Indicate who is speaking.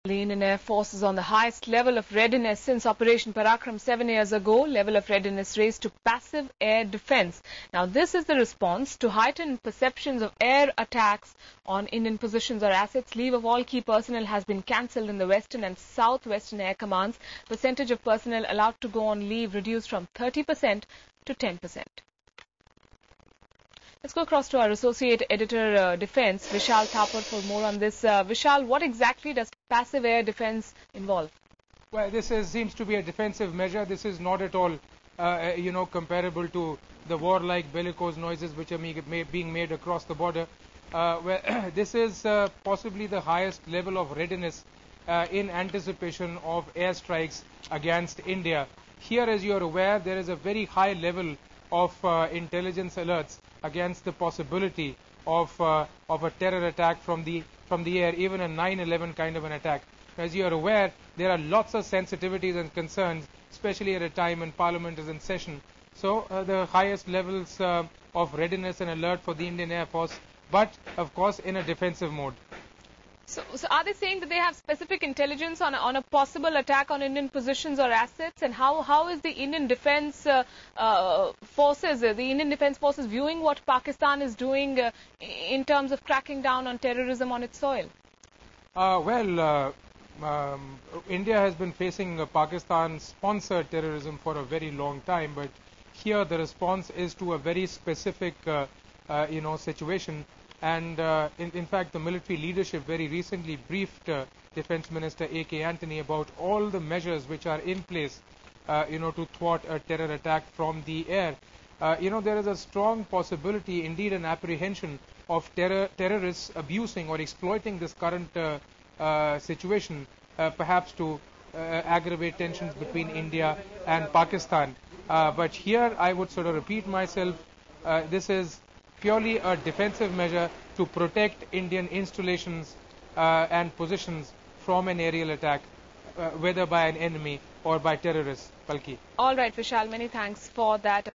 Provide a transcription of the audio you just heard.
Speaker 1: The Indian Air Force is on the highest level of readiness since Operation Parakram 7 years ago. Level of readiness raised to passive air defense. Now, this is the response to heightened perceptions of air attacks on Indian positions or assets. Leave of all key personnel has been cancelled in the Western and Southwestern Air Commands. Percentage of personnel allowed to go on leave reduced from 30% to 10%. Let's go across to our Associate Editor Defence, Vishal Thapar, for more on this. Vishal, what exactly does passive air defence involve?
Speaker 2: Well, this seems to be a defensive measure. This is not at all, comparable to the warlike bellicose noises which are being made across the border. This is possibly the highest level of readiness in anticipation of airstrikes against India. Here, as you are aware, there is a very high level of intelligence alerts against the possibility of a terror attack from the air, even a 9/11 kind of an attack. As you are aware, there are lots of sensitivities and concerns, especially at a time when Parliament is in session. So the highest levels of readiness and alert for the Indian Air Force, but of course in a defensive mode.
Speaker 1: So are they saying that they have specific intelligence on a possible attack on Indian positions or assets? And how is the Indian Defence Forces viewing what Pakistan is doing in terms of cracking down on terrorism on its soil?
Speaker 2: India has been facing Pakistan-sponsored terrorism for a very long time, but here the response is to a very specific, situation. And in fact, the military leadership very recently briefed Defence Minister A.K. Antony about all the measures which are in place, to thwart a terror attack from the air. There is a strong possibility, indeed an apprehension of terrorists abusing or exploiting this current situation, perhaps to aggravate tensions between India and Pakistan. But here I would sort of repeat myself, this is purely a defensive measure to protect Indian installations and positions from an aerial attack, whether by an enemy or by terrorists. Palki.
Speaker 1: All right, Vishal, many thanks for that.